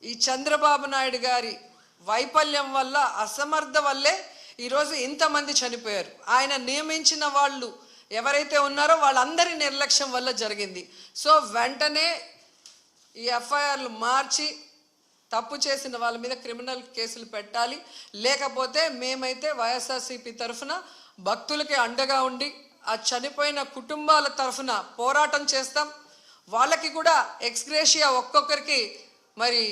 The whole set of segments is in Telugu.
ఈ చంద్రబాబు నాయుడు గారి వైఫల్యం వల్ల, అసమర్థ వల్లే ఈరోజు ఇంతమంది చనిపోయారు. ఆయన నియమించిన వాళ్ళు ఎవరైతే ఉన్నారో వాళ్ళందరి నిర్లక్ష్యం వల్ల జరిగింది. సో వెంటనే ఈ ఎఫ్ఐఆర్లు మార్చి తప్పు చేసిన వాళ్ళ మీద క్రిమినల్ కేసులు పెట్టాలి. లేకపోతే మేమైతే వైఎస్ఆర్సీపీ తరఫున భక్తులకి అండగా ఉండి ఆ చనిపోయిన కుటుంబాల తరఫున పోరాటం చేస్తాం. వాళ్ళకి కూడా ఎక్స్గ్రేషియా ఒక్కొక్కరికి మరి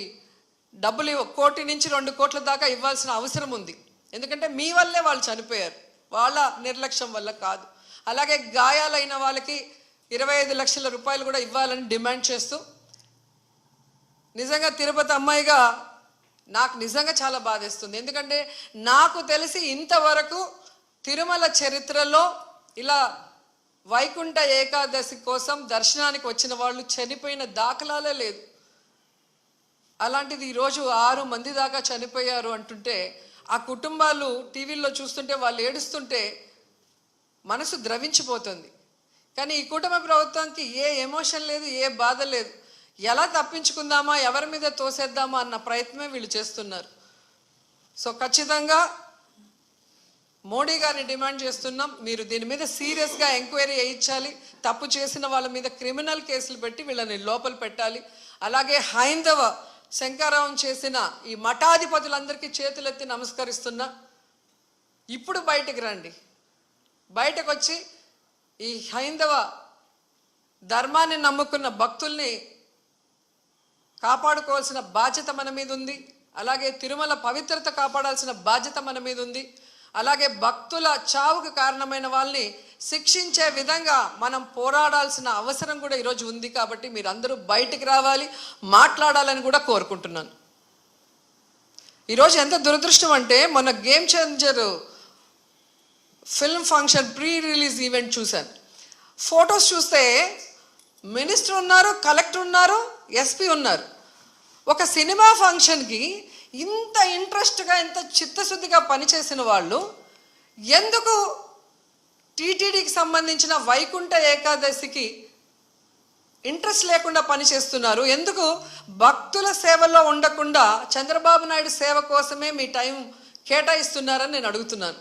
డబ్బులు 1 కోటి నుంచి 2 కోట్ల దాకా ఇవ్వాల్సిన అవసరం ఉంది. ఎందుకంటే మీ వల్లే వాళ్ళు చనిపోయారు, వాళ్ళ నిర్లక్ష్యం వల్ల కాదు. అలాగే గాయాలైన వాళ్ళకి 25 లక్షల రూపాయలు కూడా ఇవ్వాలని డిమాండ్ చేస్తూ, నిజంగా తిరుపతి అమ్మాయిగా నాకు నిజంగా చాలా బాధేస్తుంది. ఎందుకంటే నాకు తెలిసి ఇంతవరకు తిరుమల చరిత్రలో ఇలా వైకుంఠ ఏకాదశి కోసం దర్శనానికి వచ్చిన వాళ్ళు చనిపోయిన దాఖలాలే లేదు. అలాంటిది ఈరోజు 6 మంది దాకా చనిపోయారు అంటుంటే, ఆ కుటుంబాలు టీవీల్లో చూస్తుంటే వాళ్ళు ఏడుస్తుంటే మనసు ద్రవించిపోతుంది. కానీ ఈ కుటుంబ ప్రభుత్వానికి ఏ ఎమోషన్ లేదు, ఏ బాధ లేదు. ఎలా తప్పించుకుందామా, ఎవరి మీద తోసేద్దామా అన్న ప్రయత్నమే వీళ్ళు చేస్తున్నారు. సో ఖచ్చితంగా మోడీ గారిని డిమాండ్ చేస్తున్నాం, మీరు దీని మీద సీరియస్గా ఎంక్వైరీ చేయించాలి. తప్పు చేసిన వాళ్ళ మీద క్రిమినల్ కేసులు పెట్టి వీళ్ళని లోపల పెట్టాలి. అలాగే హైందవ శంకరావం చేసిన ఈ మఠాధిపతులందరికీ చేతులెత్తి నమస్కరిస్తున్నా, ఇప్పుడు బయటకు రండి. బయటకు వచ్చి ఈ హైందవ ధర్మాన్ని నమ్ముకున్న భక్తుల్ని కాపాడుకోవాల్సిన బాధ్యత మన మీద ఉంది. అలాగే తిరుమల పవిత్రత కాపాడాల్సిన బాధ్యత మన మీద ఉంది. అలాగే భక్తుల చావుకు కారణమైన వాళ్ళని శిక్షించే విధంగా మనం పోరాడాల్సిన అవసరం కూడా ఈరోజు ఉంది. కాబట్టి మీరు అందరూ బయటికి రావాలి, మాట్లాడాలని కూడా కోరుకుంటున్నాను. ఈరోజు ఎంత దురదృష్టం అంటే, మొన్న game changer film function pre release event చూశాను. ఫొటోస్ చూస్తే మినిస్టర్ ఉన్నారు, కలెక్టర్ ఉన్నారు, ఎస్పీ ఉన్నారు. ఒక సినిమా ఫంక్షన్కి ఇంత ఇంట్రెస్ట్గా, ఇంత చిత్తశుద్ధిగా పనిచేసిన వాళ్ళు ఎందుకు టీటీడీకి సంబంధించిన వైకుంఠ ఏకాదశికి ఇంట్రెస్ట్ లేకుండా పనిచేస్తున్నారు? ఎందుకు భక్తుల సేవలో ఉండకుండా చంద్రబాబు నాయుడు సేవ కోసమే మీ టైం కేటాయిస్తున్నారని నేను అడుగుతున్నాను.